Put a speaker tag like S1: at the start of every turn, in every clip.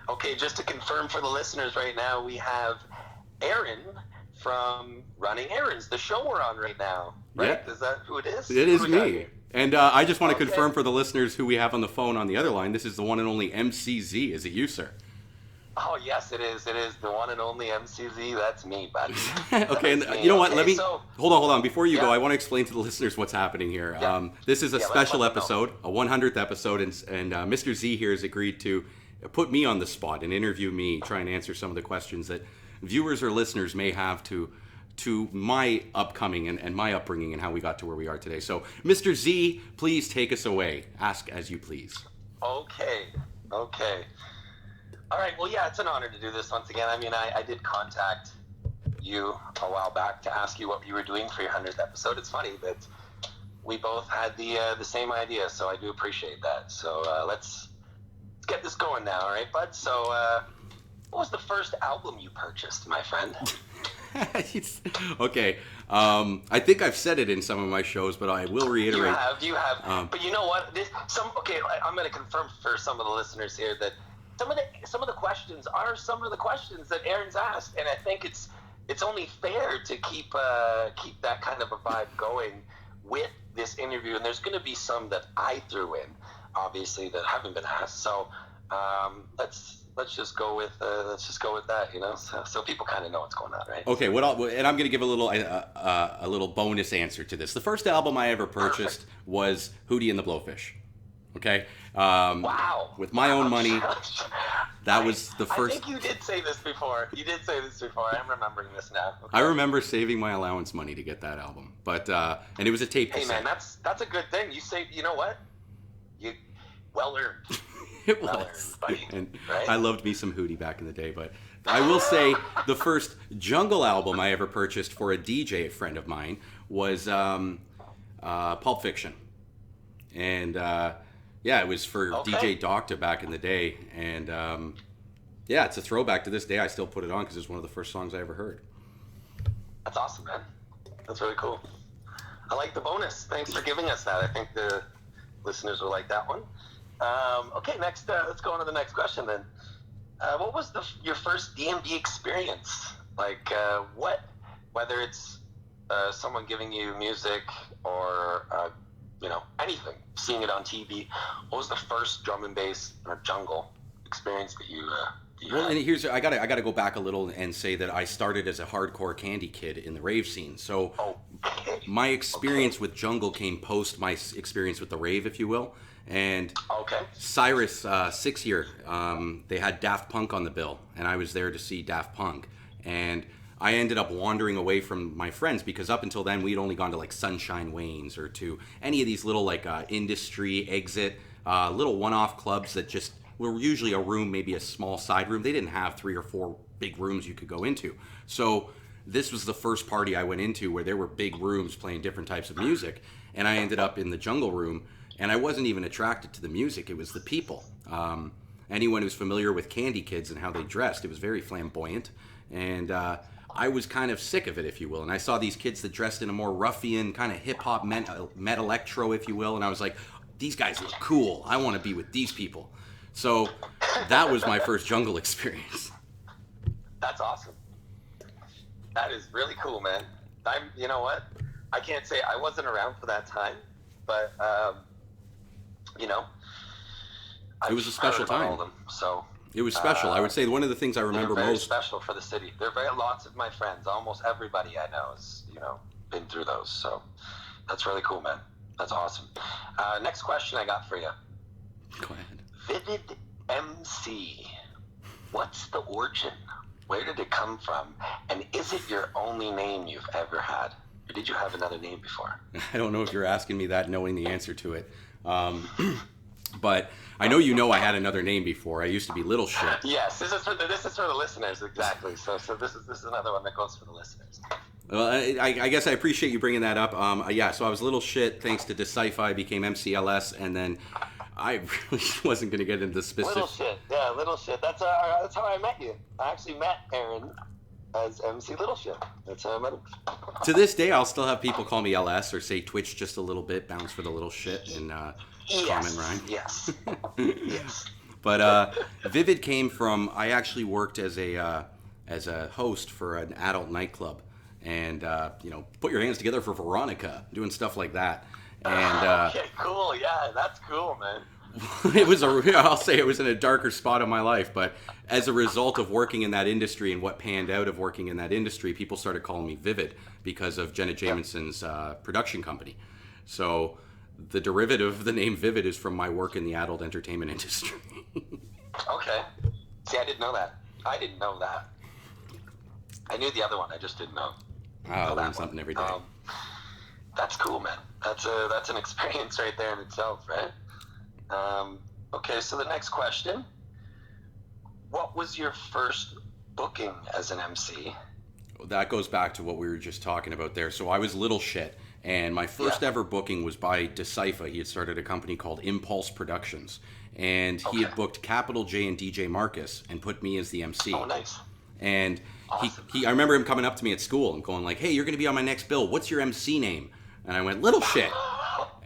S1: Okay, just to confirm for the listeners right now, we have Aaron from Running Errands, the show we're on right now. Right?
S2: Yeah.
S1: Is that who it is?
S2: It
S1: Who
S2: is
S1: we got
S2: me.
S1: here?
S2: And I just want to
S1: Okay.
S2: confirm for the listeners who we have on the phone on the other line. This is the one and only MCZ. Is it you, sir?
S1: Oh, yes, it is. It is the one and only MCZ. That's me, buddy.
S2: Okay, and
S1: That's me.
S2: you know what?
S1: Okay,
S2: Let me
S1: so,
S2: hold on. Before you go,
S1: Yeah.
S2: I want to explain to the listeners what's happening here.
S1: Yeah.
S2: This is a
S1: Yeah, let's
S2: special
S1: let them know.
S2: episode, a 100th episode, and Mr. Z here has agreed to put me on the spot and interview me, try and answer some of the questions that viewers or listeners may have to my upcoming and my upbringing and how we got to where we are today. So, Mr. Z, please take us away. Ask as you please.
S1: Okay. All right, well, yeah, it's an honor to do this once again. I mean, I did contact you a while back to ask you what you were doing for your 100th episode. It's funny that we both had the same idea, so I do appreciate that. So let's get this going now, all right, bud? So what was the first album you purchased, my friend?
S2: Okay. I think I've said it in some of my shows, but I will reiterate.
S1: You have. But you know what? I'm going to confirm for some of the listeners here that some of the questions are some of the questions that Aaron's asked, and I think it's only fair to keep that kind of a vibe going with this interview. And there's going to be some that I threw in, obviously, that haven't been asked. So let's just go with that, you know, so people kind of know what's going on, right?
S2: Okay, and I'm going to give a little bonus answer to this. The first album I ever purchased was Hootie and the Blowfish. Okay.
S1: Wow.
S2: With my own money. That was the first.
S1: I think you did say this before. I'm remembering this now. Okay.
S2: I remember saving my allowance money to get that album, but and it was a tape
S1: Hey
S2: cassette.
S1: man, that's a good thing. You know what? You well earned.
S2: It
S1: Well
S2: was.
S1: earned, buddy.
S2: And
S1: right?
S2: I loved me some Hootie back in the day, but I will say the first Jungle album I ever purchased for a DJ friend of mine was Pulp Fiction, and yeah, it was for DJ Docta back in the day, and yeah, it's a throwback to this day. I still put it on because it's one of the first songs I ever heard.
S1: That's awesome, man. That's really cool. I like the bonus. Thanks for giving us that. I think the listeners will like that one. Okay, next, let's go on to the next question then. What was your first DMD experience? Like, whether it's someone giving you music or, anything, seeing it on TV, what was the first drum and bass or jungle experience that you
S2: Well,
S1: had?
S2: and I gotta go back a little and say that I started as a hardcore candy kid in the rave scene. So my experience with jungle came post my experience with the rave, if you will. And Cyrus 6 year, they had Daft Punk on the bill, and I was there to see Daft Punk. And I ended up wandering away from my friends because up until then we'd only gone to like Sunshine Wayne's or to any of these little like industry exit, little one-off clubs that just were usually a room, maybe a small side room. They didn't have 3 or 4 big rooms you could go into. So this was the first party I went into where there were big rooms playing different types of music, and I ended up in the jungle room, and I wasn't even attracted to the music. It was the people. Anyone who's familiar with Candy Kids and how they dressed, it was very flamboyant, and I was kind of sick of it, if you will. And I saw these kids that dressed in a more ruffian, kind of hip-hop, met electro, if you will, and I was like, these guys look cool. I want to be with these people. So that was my first jungle experience.
S1: That's awesome. That is really cool, man. You know what? I can't say I wasn't around for that time, but
S2: it was a special time.
S1: All of them, so
S2: it was special. I would say one of the things I remember
S1: very
S2: most.
S1: Special for the city. Lots of my friends, almost everybody I know has been through those. So that's really cool, man. That's awesome. Next question I got for you.
S2: Go ahead.
S1: Vivid MC. What's the origin? Where did it come from? And is it your only name you've ever had? Or did you have another name before?
S2: I don't know if you're asking me that knowing the answer to it. But I know I had another name before. I used to be Little Shit.
S1: Yes, this is for the listeners, exactly. So this is another one that goes for the listeners.
S2: Well, I guess I appreciate you bringing that up. Yeah, so I was Little Shit. Thanks to Decipher, I became MCLS, and then I really wasn't going to get into specifics.
S1: Little Shit. That's how I met you. I actually met Aaron as MC Little Shit. That's how I met him.
S2: To this day, I'll still have people call me LS or say Twitch just a little bit, bounce for the Little Shit in common rhyme.
S1: Yes. Yes.
S2: But Vivid came from, I actually worked as a host for an adult nightclub. And, put your hands together for Veronica, doing stuff like that. And
S1: okay, cool. Yeah, that's cool, man.
S2: I'll say it was in a darker spot of my life, but as a result of working in that industry and what panned out of working in that industry, people started calling me Vivid because of Jenna Jameson's production company. So the derivative of the name Vivid is from my work in the adult entertainment industry.
S1: Okay. See, I didn't know that. I knew the other one. I just didn't know.
S2: I learn something every day.
S1: That's cool, man. That's an experience right there in itself, right? Okay, so the next question. What was your first booking as an MC?
S2: That goes back to what we were just talking about there. So I was little shit, and my first ever booking was by Decipher. He had started a company called Impulse Productions, and he had booked Capital J and DJ Marcus and put me as the MC.
S1: Oh, nice.
S2: And
S1: awesome.
S2: I remember him coming up to me at school and going like, "Hey, you're going to be on my next bill. What's your MC name?" And I went, "Little shit."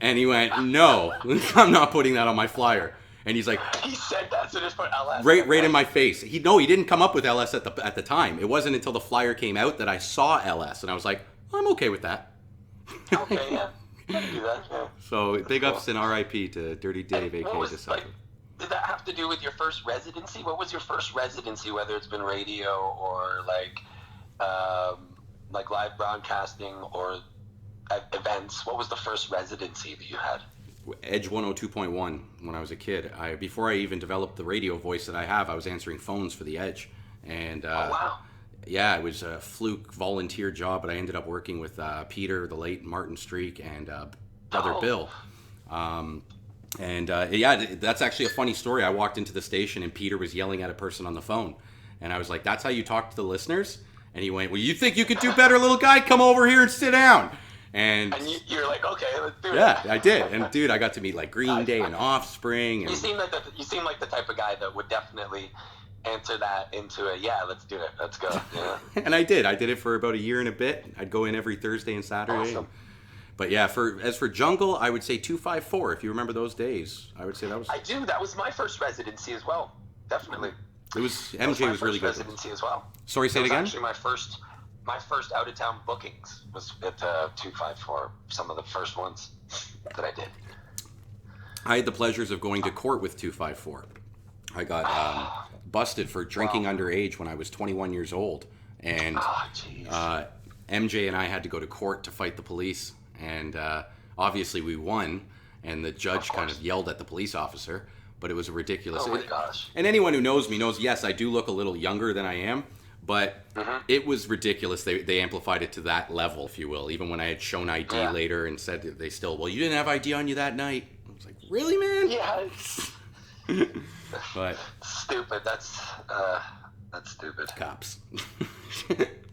S2: And he went, "No, I'm not putting that on my flyer." And he's like,
S1: he said that, so just put LS.
S2: Right in my face. He didn't come up with LS at the time. It wasn't until the flyer came out that I saw LS, and I was like, I'm okay with that.
S1: Okay, yeah. I can do that, yeah.
S2: So big ups and RIP to Dirty Dave, a.k.a. Decipher.
S1: Did that have to do with your first residency? What was your first residency, whether it's been radio or like live broadcasting or events? What was the first residency that you had?
S2: Edge 102.1 when I was a kid. Before I even developed the radio voice that I have, I was answering phones for the Edge. And
S1: oh, wow.
S2: Yeah, it was a fluke volunteer job, but I ended up working with Peter, the late Martin Streak, and Brother Bill. That's actually a funny story. I walked into the station and Peter was yelling at a person on the phone. And I was like, "That's how you talk to the listeners?" And he went, "Well, you think you could do better, little guy? Come over here and sit down." And
S1: you're like, "Okay, let's do it."
S2: Yeah, I did. And dude, I got to meet like Green Day and Offspring. And
S1: you seem like the type of guy that would definitely answer that into a, "Yeah, let's do it. Let's go." Yeah.
S2: And I did. I did it for about a year and a bit. I'd go in every Thursday and Saturday.
S1: Awesome.
S2: But yeah, as for Jungle, I would say 254. If you remember those days, I would say that was.
S1: I do. That was my first residency as well. Definitely.
S2: It was MJ was really good.
S1: Residency as well.
S2: Sorry, say it again.
S1: Actually, my first out of town bookings was at 254. Some of the first ones that I did.
S2: I had the pleasures of going to court with 254. I got busted for drinking underage when I was 21 years old, and MJ and I had to go to court to fight the police, and obviously we won, and the judge kind of yelled at the police officer, but it was ridiculous.
S1: Oh my gosh.
S2: And anyone who knows me knows, yes, I do look a little younger than I am, but it was ridiculous. They amplified it to that level, if you will. Even when I had shown ID later and said they still, "Well, you didn't have ID on you that night." I was like, "Really, man?"
S1: Yeah.
S2: But
S1: stupid. That's stupid.
S2: Cops.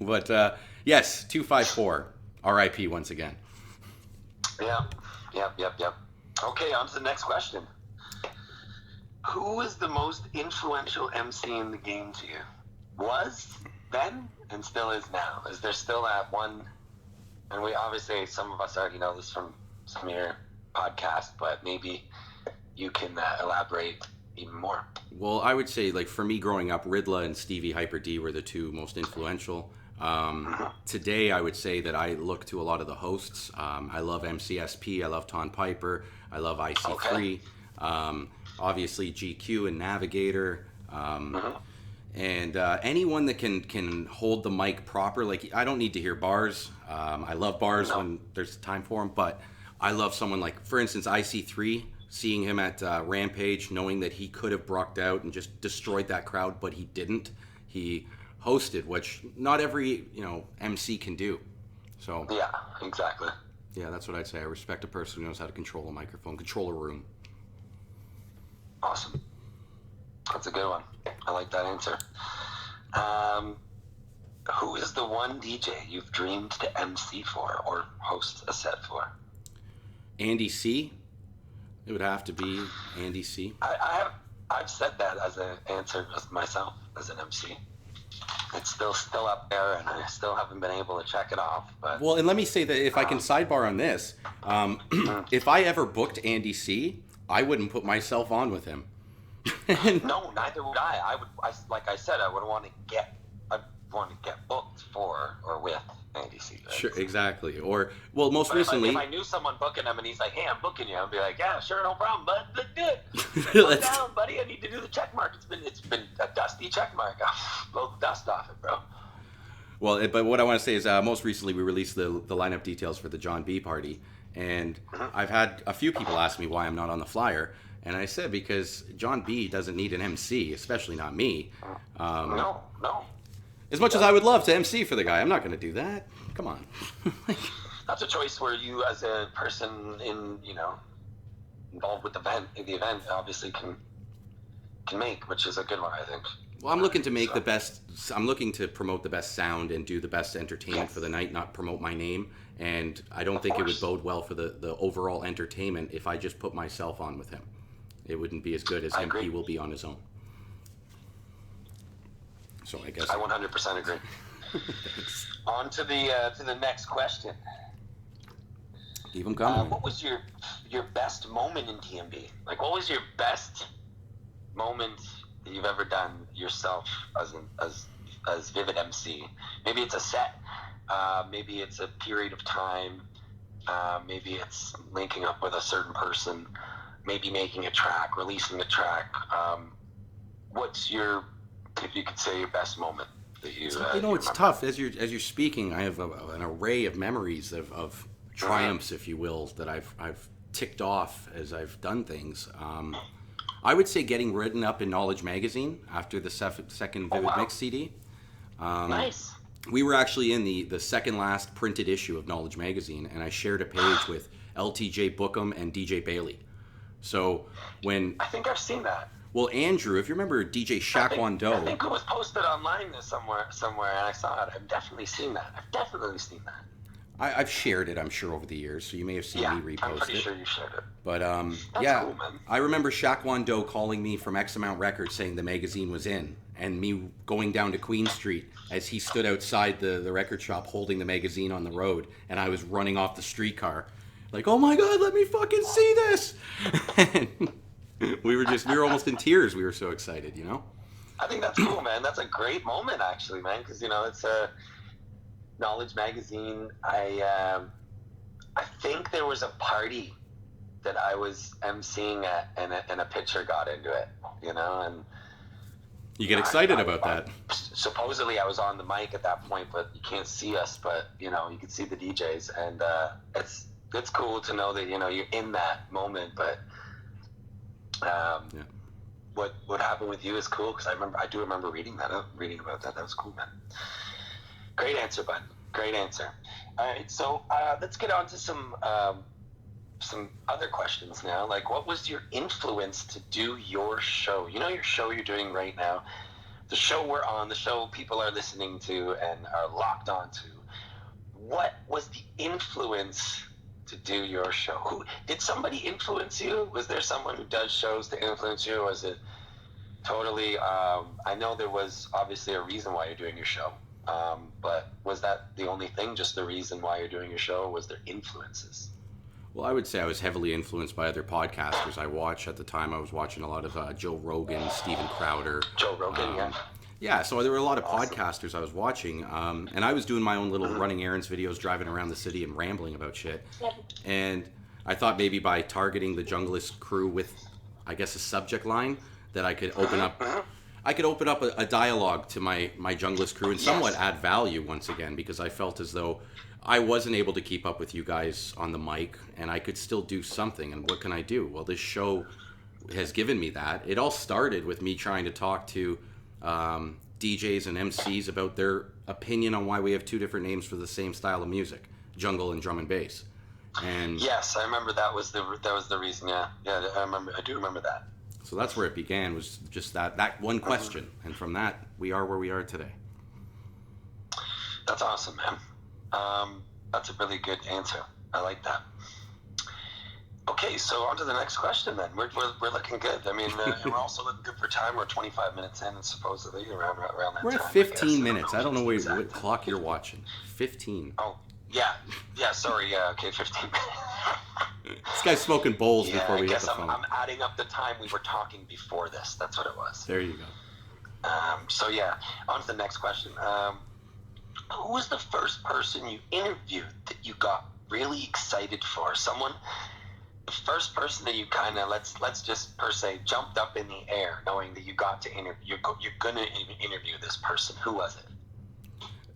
S2: But yes, 254. RIP once again.
S1: Yep. Okay, on to the next question. Who is the most influential MC in the game to you? Was then and still is now? Is there still that one? And we obviously, some of us already know this from some of your podcasts, but maybe you can elaborate even more.
S2: Well, I would say, like, for me growing up, Ridla and Stevie Hyper D were the two most influential. Today, I would say that I look to a lot of the hosts. I love MCSP. I love Ton Piper. I love IC3. Obviously, GQ and Navigator. And anyone that can hold the mic proper. Like, I don't need to hear bars. I love bars when there's time for them. But I love someone like, for instance, IC3. Seeing him at Rampage, knowing that he could have brocked out and just destroyed that crowd, but he didn't. He hosted, which not every MC can do. So
S1: yeah, exactly.
S2: Yeah, that's what I'd say. I respect a person who knows how to control a microphone, control a room.
S1: Awesome. That's a good one. I like that answer. Who is the one DJ you've dreamed to MC for or host a set for?
S2: Andy C. It would have to be Andy C.
S1: I've said that as an answer myself as an MC. It's still up there, and I still haven't been able to check it off. But
S2: well, and let me say that if I can sidebar on this, if I ever booked Andy C, I wouldn't put myself on with him.
S1: No, neither would I. Like I said, I would want to get booked for or with Andy C. Right?
S2: Sure, exactly. Or, well, most
S1: But
S2: recently...
S1: if I knew someone booking him and he's like, hey, I'm booking you, I'd be like, yeah, sure, no problem, bud. Let's do it. Let's down, buddy. I need to do the check mark. It's been a dusty check mark. Blow the dust off it, bro.
S2: Well, but what I want to say is most recently we released the lineup details for the John B party, and I've had a few people ask me why I'm not on the flyer, and I said because John B doesn't need an MC, especially not me.
S1: No.
S2: As much as I would love to MC for the guy, I'm not going to do that. Come on.
S1: That's a choice where you, as a person involved with the event, obviously can make, which is a good one, I think.
S2: Well, I'm looking to make the best. I'm looking to promote the best sound and do the best entertainment for the night, not promote my name. And I don't think it would bode well for the overall entertainment if I just put myself on with him. It wouldn't be as good as him. He will be on his own. So I guess
S1: I 100% agree. On to the next question.
S2: Keep them coming.
S1: What was your best moment in TMB? Like, what was your best moment that you've ever done yourself as Vivid MC? Maybe it's a set. Maybe it's a period of time. Maybe it's linking up with a certain person. Maybe making a track, releasing a track. What's your, if you could say, your best moment that you?
S2: It's tough. As you're speaking, I have an array of memories of triumphs, if you will, that I've ticked off as I've done things. I would say getting written up in Knowledge Magazine after the second Vivid Mix CD.
S1: Nice.
S2: We were actually in the second last printed issue of Knowledge Magazine, and I shared a page with LTJ Bookham and DJ Bailey. So when
S1: I think I've seen that.
S2: Well, Andrew, if you remember DJ Shakwando.
S1: I think it was posted online somewhere, and I saw it. I've definitely seen that.
S2: I've shared it, I'm sure, over the years, so you may have seen me repost it.
S1: I'm pretty sure you shared it.
S2: But
S1: That's cool, man.
S2: I remember Shakwando calling me from X Amount Records saying the magazine was in, and me going down to Queen Street as he stood outside the record shop holding the magazine on the road, and I was running off the streetcar, like, oh my God, let me fucking see this! And we were almost in tears. We were so excited,
S1: I think that's cool, man. That's a great moment, actually, man, because it's a Knowledge Magazine. I think there was a party that I was emceeing at, and a picture got into it, and
S2: you get excited about that.
S1: Supposedly, I was on the mic at that point, but you can't see us. But you can see the DJs, and it's cool to know that you're in that moment. But what happened with you is cool, because I do remember reading about that. That was cool, man. Great answer, bud. Great answer. All right, so let's get on to some other questions now. Like, what was your influence to do your show? Your show you're doing right now, the show we're on, the show people are listening to and are locked onto. What was the influence to do your show? Did somebody influence you? Was there someone who does shows to influence you? Was it totally? I know there was obviously a reason why you're doing your show. But was that the only thing, just the reason why you're doing your show, or was there influences?
S2: Well, I would say I was heavily influenced by other podcasters I watched. At the time, I was watching a lot of Joe Rogan, Steven Crowder.
S1: Joe Rogan, yeah.
S2: Yeah, so there were a lot of podcasters I was watching, and I was doing my own little running errands videos, driving around the city and rambling about shit. And I thought maybe by targeting the Junglist crew with, I guess, a subject line, that I could open up... I could open up a dialogue to my Junglist crew and somewhat add value once again, because I felt as though I wasn't able to keep up with you guys on the mic, and I could still do something. And what can I do? Well, this show has given me that. It all started with me trying to talk to DJs and MCs about their opinion on why we have two different names for the same style of music, jungle and drum and bass. And
S1: yes, I remember that was the reason. Yeah, I do remember that.
S2: So that's where it began, was just that one question. And from that, we are where we are today.
S1: That's awesome, man. That's a really good answer. I like that. Okay, so on to the next question then. We're looking good. I mean, we're also looking good for time. We're 25 minutes in, and supposedly around that time.
S2: We're at 15 minutes. I don't know what clock you're watching. 15.
S1: Oh, yeah, sorry, yeah, okay, 15 minutes.
S2: This guy's smoking bowls before we hit the phone.
S1: I'm adding up the time we were talking before this. That's what it was.
S2: There you go.
S1: So yeah, on to the next question. Who was the first person you interviewed that you got really excited for? The first person that you kind of, let's just per se, jumped up in the air knowing that you got to interview, you're going to interview this person. Who was it?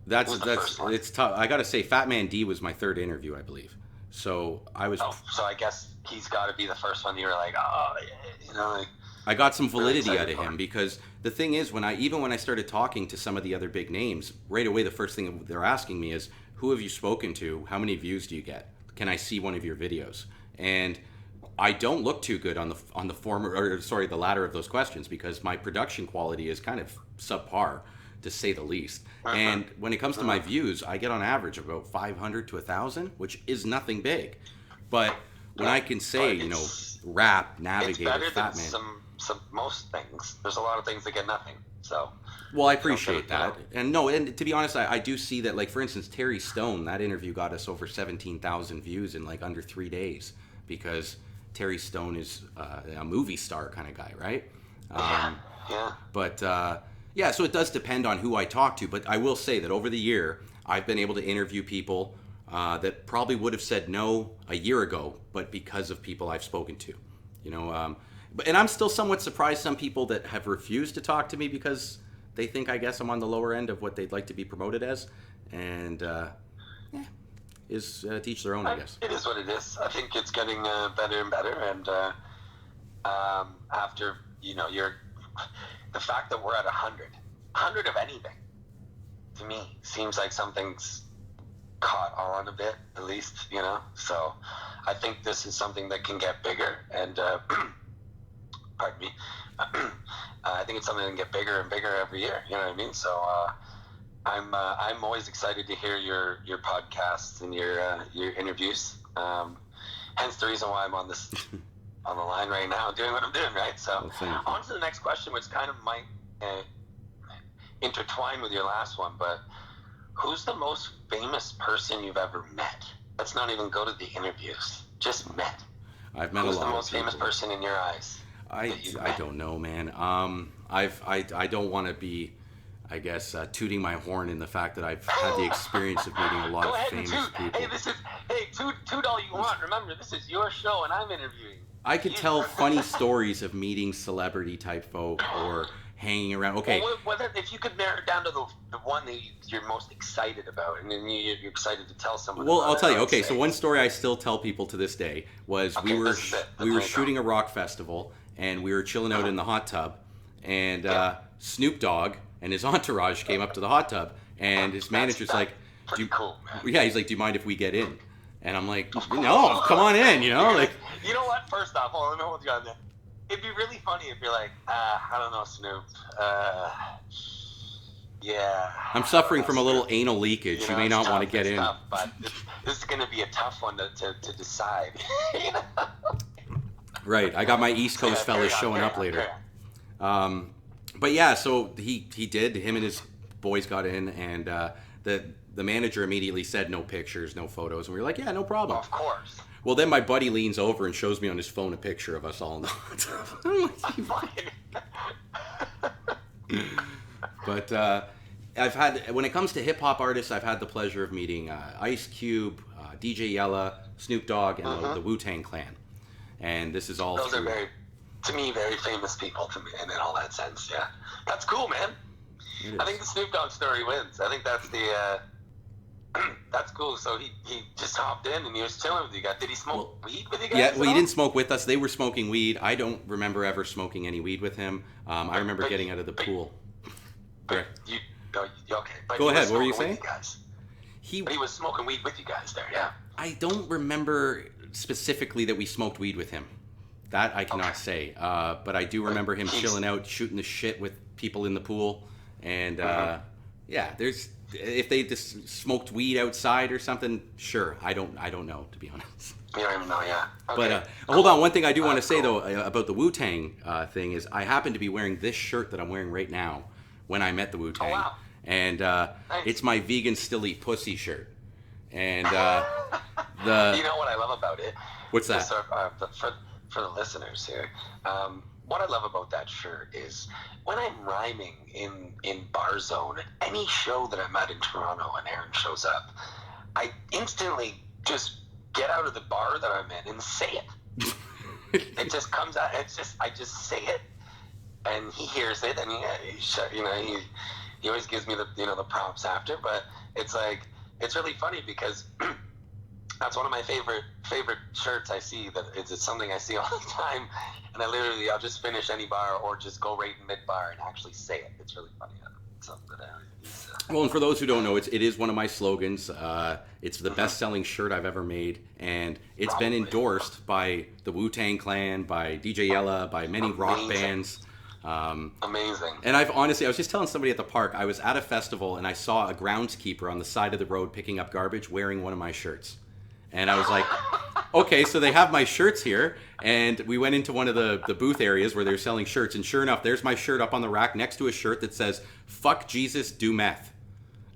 S2: It's tough. I got to say, Fat Man D was my third interview, I believe. So I was.
S1: Oh, so I guess he's got to be the first one you were like, oh, you know, like.
S2: I got some validity out of him because the thing is, when I started talking to some of the other big names, right away the first thing they're asking me is, who have you spoken to? How many views do you get? Can I see one of your videos? And I don't look too good on the latter of those questions because my production quality is kind of subpar, to say the least. And when it comes to my views, I get on average about 500 to 1,000, which is nothing big. But when I can say, you know, rap, navigator, Fat Man.
S1: Most things. There's a lot of things that get nothing. So.
S2: Well, I appreciate that. And to be honest, I do see that, like, for instance, Terry Stone, that interview got us over 17,000 views in like under 3 days because Terry Stone is a movie star kind of guy, right?
S1: Yeah.
S2: But, so it does depend on who I talk to. But I will say that over the year, I've been able to interview people that probably would have said no a year ago, but because of people I've spoken to, you know. And I'm still somewhat surprised some people that have refused to talk to me because they think, I guess, I'm on the lower end of what they'd like to be promoted as. And, to each their own, I guess.
S1: It is what it is. I think it's getting better and better. And after, you know, the fact that we're at 100 of anything, to me, seems like something's caught on a bit, at least, you know. So I think this is something that can get bigger. And, pardon me. I think it's something that can get bigger and bigger every year. You know what I mean? So I'm always excited to hear your podcasts and your interviews. Hence the reason why I'm on the line right now, doing what I'm doing. Right. So on to the next question, which kind of might intertwine with your last one. But who's the most famous person you've ever met? Let's not even go to the interviews. Just met.
S2: I've met a lot of people.
S1: Who's the most famous person in your eyes?
S2: I don't know, man. I don't want to be, I guess, tooting my horn in the fact that I've had the experience of meeting a lot of famous people.
S1: Hey, toot all you want. Remember, this is your show and I'm interviewing.
S2: I could tell funny stories of meeting celebrity type folk or hanging around. Okay.
S1: Well, if you could narrow it down to the one that you're most excited about, and then you're excited to tell someone.
S2: Well, I'll tell you. Okay, so one story I still tell people to this day was we were shooting a rock festival. And we were chilling out in the hot tub, and Snoop Dogg and his entourage came up to the hot tub, and his manager's like,
S1: cool, man.
S2: Yeah, he's like, do you mind if we get in? And I'm like, no, come on in, you know? Like,
S1: you know what? First off, hold on, let me hold you on there. It'd be really funny if you're like, I don't know, Snoop. Yeah.
S2: I'm suffering from a little anal leakage. You may not want to get in.
S1: Tough, but this is going to be a tough one to decide. You know?
S2: Right, I got my East Coast fellas showing up later. But yeah, so him and his boys got in, and the manager immediately said no pictures, no photos, and we were like, yeah, no problem.
S1: Of course.
S2: Well, then my buddy leans over and shows me on his phone a picture of us all in the hot tub. But I've had, when it comes to hip hop artists, I've had the pleasure of meeting Ice Cube, DJ Yella, Snoop Dogg, and the Wu-Tang Clan. And this is all
S1: Those are very famous people to me, and in all that sense, yeah. That's cool, man. I think the Snoop Dogg story wins. I think that's that's cool. So he just hopped in and he was chilling with you guys. Did he smoke weed with you guys?
S2: Yeah, well, he didn't smoke with us. They were smoking weed. I don't remember ever smoking any weed with him. I remember getting out of the pool.
S1: Okay. But
S2: go ahead. What were you saying?
S1: But he was smoking weed with you guys there, yeah.
S2: I don't remember specifically that we smoked weed with him. That I cannot say. But I do remember him chilling out, shooting the shit with people in the pool. And if they just smoked weed outside or something, sure. I don't know, to be honest.
S1: You don't even know, yeah. Okay.
S2: But hold on, one thing I do want to say though about the Wu-Tang thing is I happen to be wearing this shirt that I'm wearing right now when I met the Wu-Tang.
S1: Oh, wow.
S2: And nice. It's my vegan still eat pussy shirt. And
S1: you know what I love about it?
S2: What's that?
S1: So, for the listeners here, what I love about that shirt is when I'm rhyming in Bar Zone, any show that I'm at in Toronto and Aaron shows up, I instantly just get out of the bar that I'm in and say it. It just comes out. I just say it, and he hears it, and he always gives me the props after. But it's really funny because that's one of my favorite shirts I see. That it's something I see all the time, and I'll just finish any bar or just go right in mid bar and actually say it. It's really funny. It's something that I use.
S2: Well, and for those who don't know, it is one of my slogans. It's the best-selling shirt I've ever made, and it's been endorsed by the Wu-Tang Clan, by DJ Yella, by many rock bands.
S1: Amazing.
S2: And I was just telling somebody at the park, I was at a festival and I saw a groundskeeper on the side of the road picking up garbage wearing one of my shirts. And I was like, okay, so they have my shirts here. And we went into one of the booth areas where they're selling shirts. And sure enough, there's my shirt up on the rack next to a shirt that says, "Fuck Jesus, do meth."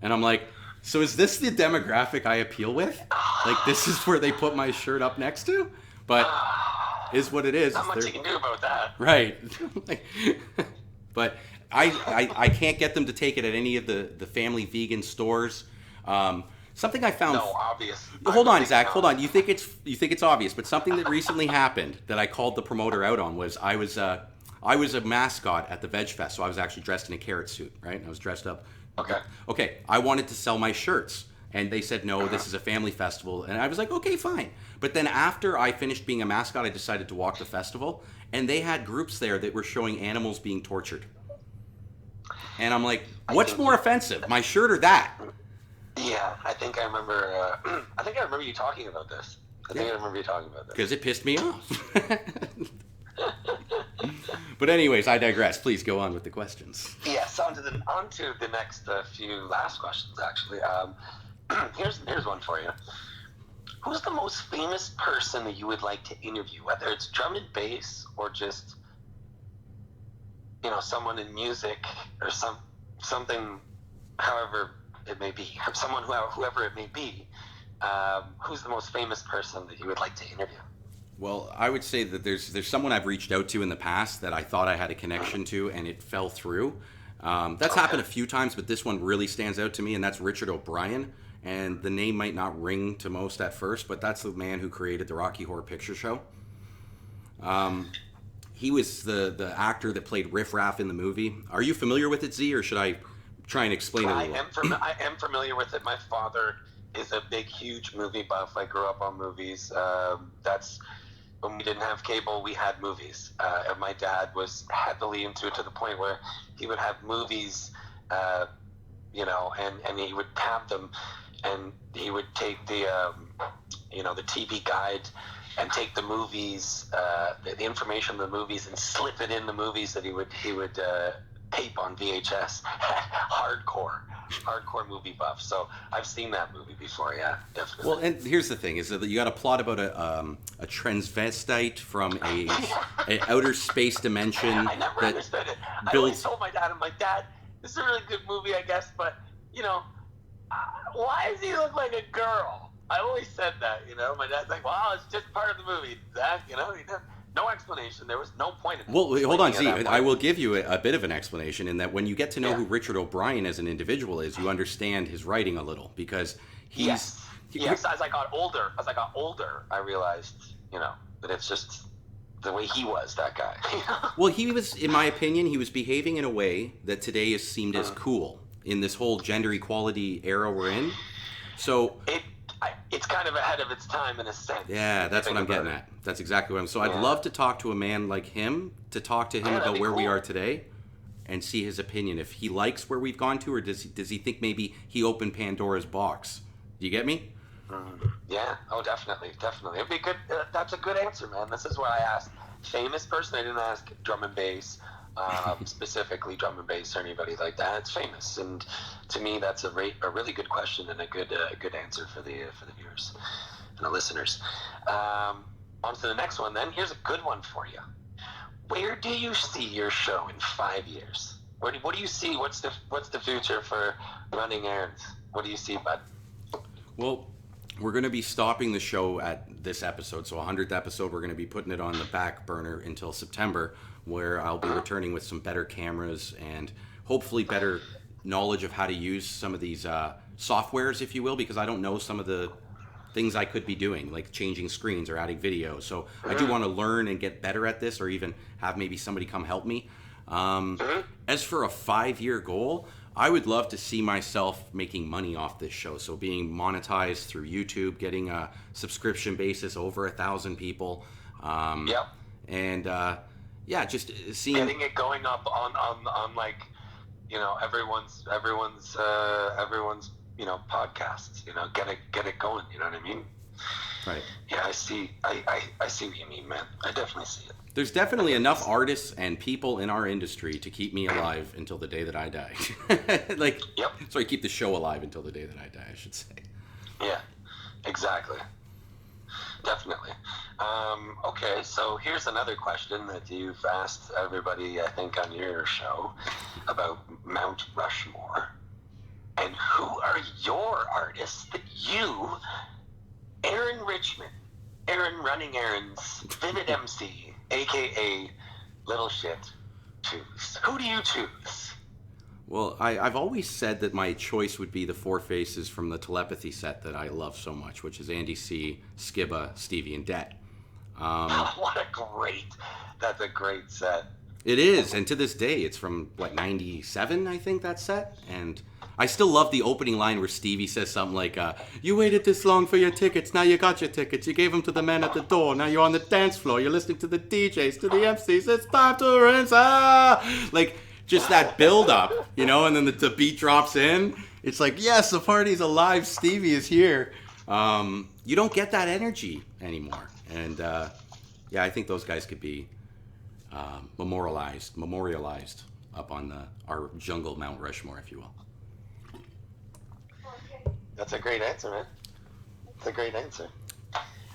S2: And I'm like, so is this the demographic I appeal with? Like, this is where they put my shirt up next to? But is what it is.
S1: Not much you can do about that.
S2: Right. But I can't get them to take it at any of the family vegan stores. Something I found.
S1: No, obvious.
S2: Hold on, Zach. Hold on. You think it's obvious, but something that recently happened that I called the promoter out on was I was a mascot at the Veg Fest, so I was actually dressed in a carrot suit, right? I was dressed up. Okay. I wanted to sell my shirts, and they said no. This is a family festival, and I was like, okay, fine. But then after I finished being a mascot, I decided to walk the festival, and they had groups there that were showing animals being tortured. And I'm like, what's more offensive, my shirt or that?
S1: Yeah, I think I remember. I think I remember you talking about this. Because
S2: it pissed me off. But anyways, I digress. Please go on with the questions.
S1: Yes, on to the next few last questions. Actually, here's one for you. Who's the most famous person that you would like to interview? Whether it's drum and bass or just someone in music or something, however it may be, whoever it may be. Who's the most famous person that you would like to interview?
S2: Well, I would say that there's someone I've reached out to in the past that I thought I had a connection to, and it fell through. That's happened a few times, but this one really stands out to me, and that's Richard O'Brien. And the name might not ring to most at first, but that's the man who created the Rocky Horror Picture Show. He was the actor that played Riff Raff in the movie. Are you familiar with it, Z, or should I try and explain it a little?
S1: I am familiar with it. My father is a big, huge movie buff. I grew up on movies. That's when we didn't have cable, we had movies. And my dad was heavily into it to the point where he would have movies, and he would have them, and he would take the TV guide and take the movies, the information of the movies, and slip it in the movies that he would tape on VHS. Hardcore movie buff. So I've seen that movie before. Yeah, definitely.
S2: Well, and here's the thing: is that you got a plot about a transvestite from an outer space dimension.
S1: I never understood it. I always told my dad, I'm like, Dad, this is a really good movie, I guess, but why does he look like a girl? I always said that. My dad's like, well, it's just part of the movie, Zach. No explanation. There was no point in it.
S2: Well, hold on, Z. I will give you a bit of an explanation in that when you get to know who Richard O'Brien as an individual is, you understand his writing a little because he's...
S1: Yes, as I got older, I realized, that it's just the way he was, that guy.
S2: Well, he was, in my opinion, he was behaving in a way that today is seemed as cool in this whole gender equality era we're in. So...
S1: It's kind of ahead of its time in a sense.
S2: Yeah, that's what I'm getting at. That's exactly what I'm... So I'd love to talk to a man like him, to talk to him about where we are today and see his opinion. If he likes where we've gone to, or does he think maybe he opened Pandora's box? Do you get me?
S1: Yeah. Oh, definitely. It'd be good. That's a good answer, man. This is why I asked famous person. I didn't ask drum and bass, specifically drum and bass or anybody like that. It's famous, and to me, that's a really good question and a good answer for the viewers and the listeners. On to the next one. Then here's a good one for you. Where do you see your show in 5 years? What do you see? What's the future for running errands? What do you see, bud?
S2: Well, we're going to be stopping the show at this episode. So 100th episode, we're going to be putting it on the back burner until September, where I'll be returning with some better cameras and hopefully better knowledge of how to use some of these softwares, if you will, because I don't know some of the things I could be doing, like changing screens or adding video. So I do want to learn and get better at this, or even have maybe somebody come help me. As for a 5-year goal, I would love to see myself making money off this show. So being monetized through YouTube, getting a subscription basis over 1,000 people.
S1: Yep.
S2: And just seeing
S1: getting it going up on like, you know, everyone's podcasts. You know, get it going. You know what I mean?
S2: Right.
S1: Yeah, I see what you mean, man. I definitely see it.
S2: There's definitely enough artists and people in our industry to keep me alive until the day that I die.
S1: Yep.
S2: Sorry, keep the show alive until the day that I die, I should say.
S1: Yeah, exactly. Definitely. Okay, so here's another question that you've asked everybody, I think, on your show about Mount Rushmore. And who are your artists that you, Aaron Richmond, Aaron Running Errands, Vivid MC, a.k.a. Little Shit, choose? Who do you choose?
S2: Well, I've always said that my choice would be the Four Faces from the Telepathy set that I love so much, which is Andy C., Skibba, Stevie, and Det.
S1: That's a great set.
S2: It is, and to this day, it's from, 97, I think, that set? And I still love the opening line where Stevie says something like, you waited this long for your tickets, now you got your tickets, you gave them to the man at the door, now you're on the dance floor, you're listening to the DJs, to the MCs, it's time to rinse, just that build-up, you know, and then the beat drops in. It's like, yes, the party's alive, Stevie is here. You don't get that energy anymore. And, I think those guys could be memorialized up on our jungle Mount Rushmore, if you will.
S1: That's a great answer, man. That's a great answer.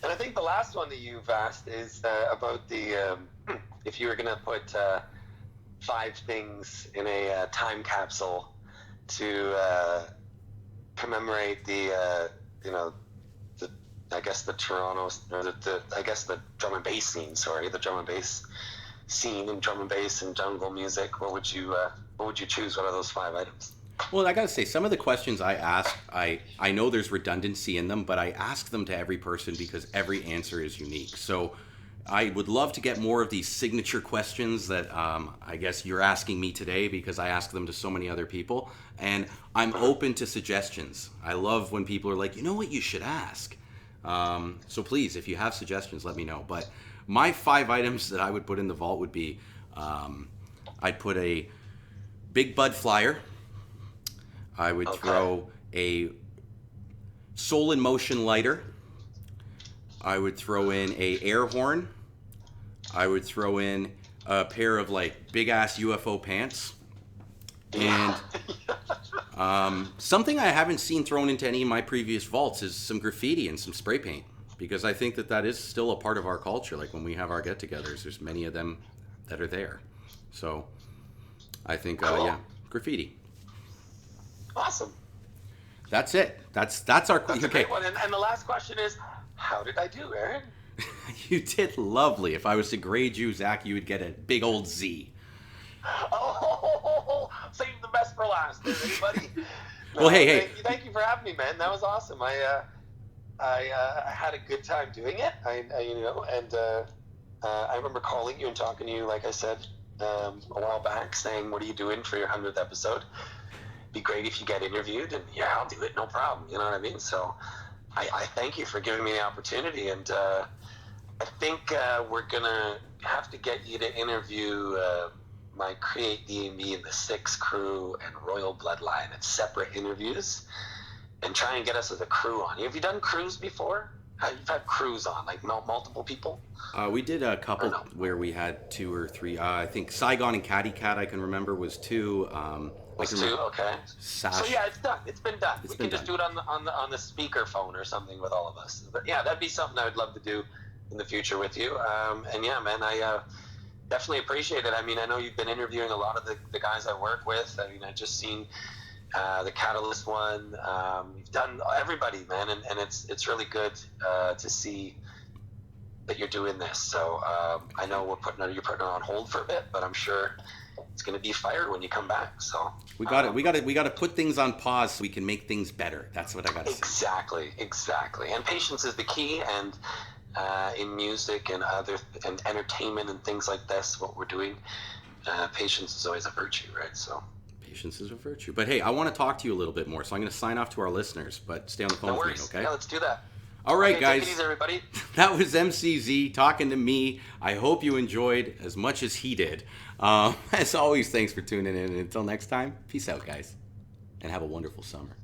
S1: And I think the last one that you've asked is about the, if you were going to put 5 things in a time capsule to commemorate the Toronto, or the drum and bass scene, the drum and bass scene and drum and bass and jungle music, what would you choose? What are those 5 items?
S2: Well, I gotta say, some of the questions I ask, I know there's redundancy in them, but I ask them to every person because every answer is unique. So I would love to get more of these signature questions that I guess you're asking me today, because I ask them to so many other people, and I'm open to suggestions. I love when people are like, you know what you should ask. So please, if you have suggestions, let me know. But my 5 items that I would put in the vault would be, I'd put a Big Bud flyer. I would throw a Soul in Motion lighter. I would throw in a air horn. I would throw in a pair of big ass UFO pants. And something I haven't seen thrown into any of my previous vaults is some graffiti and some spray paint, because I think that is still a part of our culture. Like when we have our get-togethers, there's many of them that are there. So I think, graffiti.
S1: Awesome.
S2: That's it. That's our...
S1: That's a great one. And the last question is, how did I do, Aaron?
S2: You did lovely. If I was to grade you, Zach, you would get a big old Z.
S1: Oh, save the best for last, everybody.
S2: Well, hey.
S1: Thank you for having me, man. That was awesome. I had a good time doing it. I remember calling you and talking to you, like I said, a while back, saying, what are you doing for your 100th episode? Be great if you get interviewed, and yeah, I'll do it, no problem. You know what I mean? So I thank you for giving me the opportunity, and I think we're gonna have to get you to interview my Create D&B and the Six crew and Royal Bloodline at separate interviews, and try and get us as a crew on. Have you done crews before? You've had crews on, like multiple people?
S2: We did a couple where we had 2 or 3. I think Saigon and Catty Cat, I can remember, was 2.
S1: Was 2, okay. So yeah, it's done. It's been done. We can just do it on the speaker phone or something with all of us. But yeah, that'd be something I would love to do in the future with you. And yeah, man, I definitely appreciate it. I mean, I know you've been interviewing a lot of the guys I work with. I mean, I just seen the Catalyst one. You've done everybody, man, and it's really good to see that you're doing this. So I know you're putting it on hold for a bit, but I'm sure it's going to be fired when you come back. So
S2: we got to put things on pause so we can make things better. That's what I got to
S1: say. Exactly. And patience is the key. And in music and and entertainment and things like this, what we're doing, patience is always a virtue, right? So
S2: patience is a virtue. But hey, I want to talk to you a little bit more, so I'm going to sign off to our listeners. But stay on the phone with me, okay?
S1: Yeah, let's do that.
S2: All right, guys.
S1: Take it easy, everybody.
S2: That was MCZ talking to me. I hope you enjoyed as much as he did. As always, thanks for tuning in. And until next time, peace out, guys. And have a wonderful summer.